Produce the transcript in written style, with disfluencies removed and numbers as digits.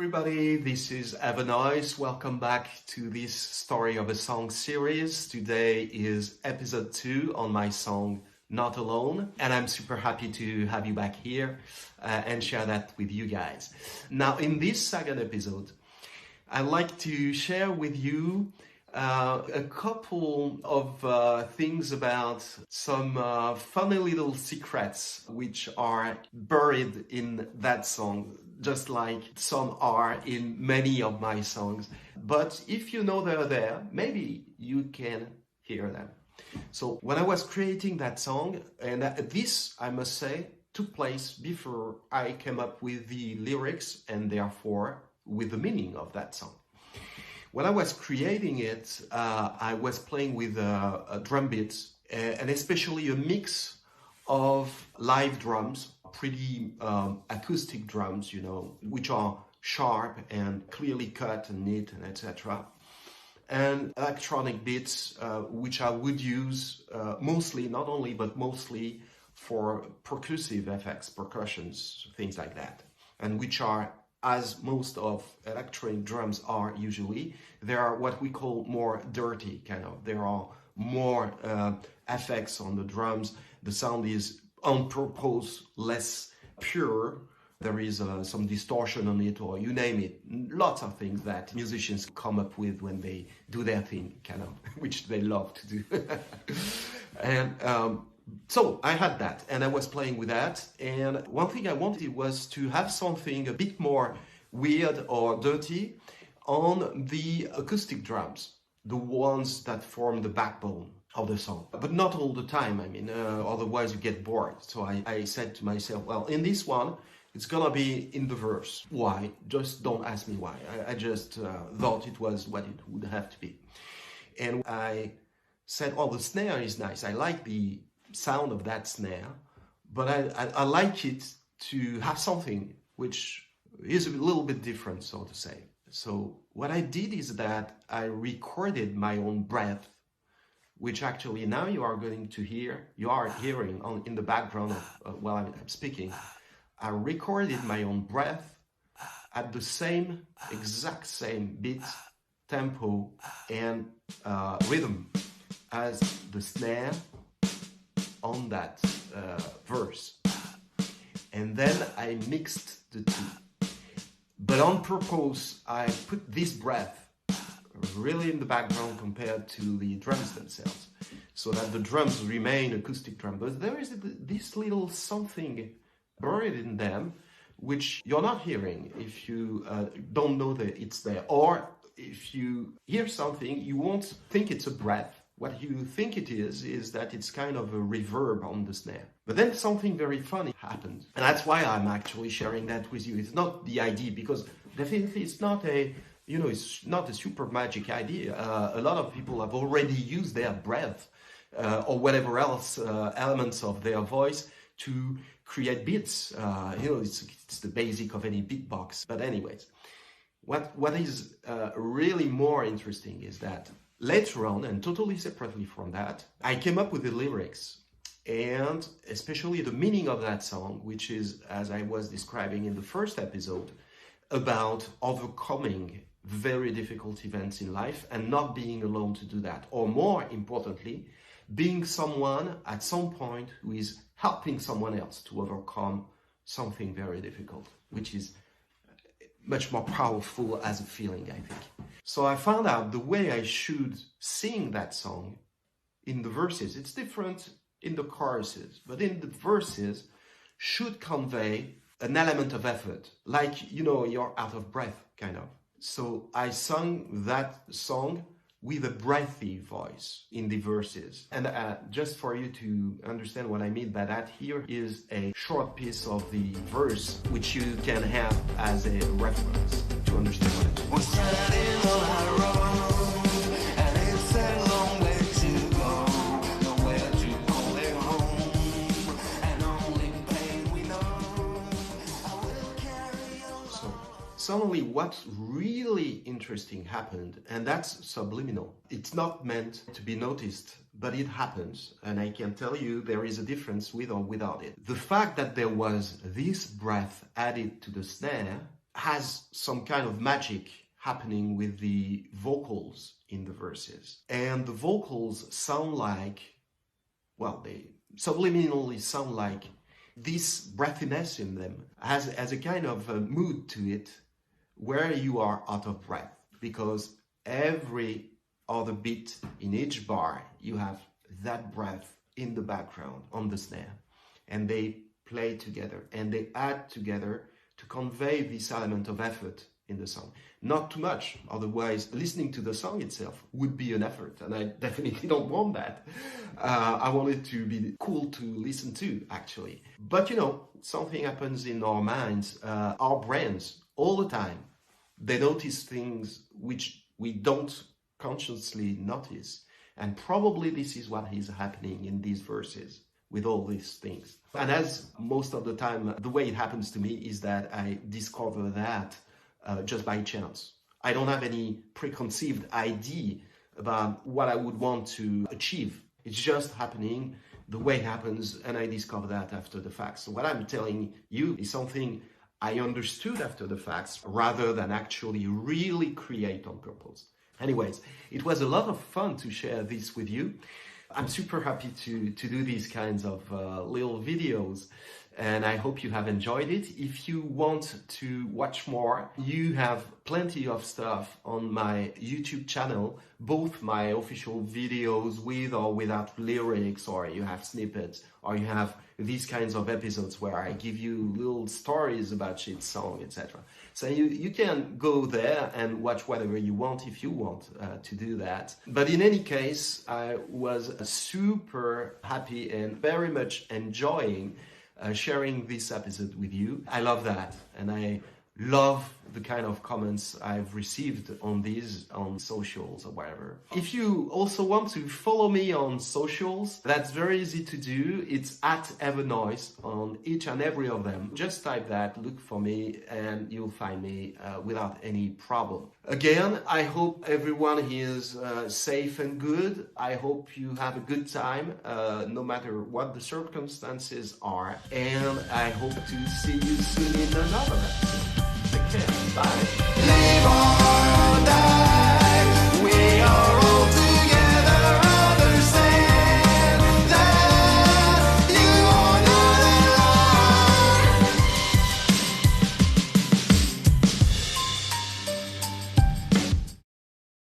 everybody, this is EverNoize. Welcome back to this Story of a Song series. Today is episode 2 on my song Not Alone, and I'm super happy to have you back here and share that with you guys. Now, in this second episode, I'd like to share with you a couple of things about some funny little secrets which are buried in that song, just like some are in many of my songs. But if you know they're there, maybe you can hear them. So when I was creating that song, and this, I must say, took place before I came up with the lyrics and therefore with the meaning of that song. When I was creating it, I was playing with drum beats and especially a mix of live drums, pretty acoustic drums, you know, which are sharp and clearly cut and neat and etc. And electronic beats, which I would use mostly, not only, but mostly for percussive effects, percussions, things like that, and which are, as most of electronic drums are usually, they are what we call more dirty, kind of. There are more effects on the drums. The sound is on purpose less pure. There is some distortion on it, or you name it. Lots of things that musicians come up with when they do their thing, kind of, which they love to do. And so I had that, and I was playing with that. And one thing I wanted was to have something a bit more weird or dirty on the acoustic drums, the ones that form the backbone of the song. But not all the time, I mean, otherwise you get bored. So I said to myself, well, in this one, it's gonna be in the verse. Why? Just don't ask me why. I just thought it was what it would have to be. And I said, oh, the snare is nice. I like the sound of that snare, but I like it to have something which is a little bit different, so to say. So what I did is that I recorded my own breath, which actually now you are going to hear, you are hearing in the background of, while I'm speaking. I recorded my own breath at the exact same beat, tempo, and rhythm as the snare on that verse. And then I mixed the two. But on purpose, I put this breath really in the background compared to the drums themselves, so that the drums remain acoustic drums. But there is this little something buried in them, which you're not hearing if you don't know that it's there. Or if you hear something, you won't think it's a breath. What you think it is that it's kind of a reverb on the snare. But then something very funny happened. And that's why I'm actually sharing that with you. It's not the idea, because definitely it's not it's not a super magic idea. A lot of people have already used their breath or whatever else elements of their voice to create beats. It's the basic of any beatbox. But anyways, what is really more interesting is that later on, and totally separately from that, I came up with the lyrics and especially the meaning of that song, which is, as I was describing in the first episode, about overcoming very difficult events in life and not being alone to do that. Or more importantly, being someone at some point who is helping someone else to overcome something very difficult, which is much more powerful as a feeling, I think. So I found out the way I should sing that song in the verses. It's different in the choruses, but in the verses should convey an element of effort, like, you're out of breath, kind of. So I sung that song with a breathy voice in the verses. And just for you to understand what I mean by that, here is a short piece of the verse, which you can have as a reference to understand what I mean. We're standing on our road, and it's a long way to go, nowhere to call it home, and only pain we know, I will carry on. So suddenly what's really interesting happened, and that's subliminal. It's not meant to be noticed, but it happens, and I can tell you there is a difference with or without it. The fact that there was this breath added to the snare has some kind of magic happening with the vocals in the verses. And the vocals sound like, well, they subliminally sound like this breathiness in them has a kind of a mood to it where you are out of breath, because every other beat in each bar, you have that breath in the background on the snare, and they play together and they add together to convey this element of effort in the song. Not too much, otherwise listening to the song itself would be an effort, and I definitely don't want that. I want it to be cool to listen to, actually. But you know, something happens in our minds, our brains, all the time. They notice things which we don't consciously notice. And probably this is what is happening in these verses with all these things. And as most of the time, the way it happens to me is that I discover that just by chance. I don't have any preconceived idea about what I would want to achieve. It's just happening the way it happens, and I discover that after the fact. So what I'm telling you is something I understood after the facts rather than actually really create on purpose. Anyways, it was a lot of fun to share this with you. I'm super happy to do these kinds of little videos, and I hope you have enjoyed it. If you want to watch more, you have plenty of stuff on my YouTube channel, both my official videos with or without lyrics, or you have snippets, or you have these kinds of episodes where I give you little stories about each song, etc. So you can go there and watch whatever you want if you want to do that. But in any case, I was super happy and very much enjoying sharing this episode with you. I love that, and I love the kind of comments I've received on these on socials or whatever. If you also want to follow me on socials, that's very easy to do. It's at EverNoize on each and every of them. Just type that, look for me, and you'll find me without any problem. Again, I hope everyone is safe and good. I hope you have a good time, no matter what the circumstances are. And I hope to see you soon in another episode.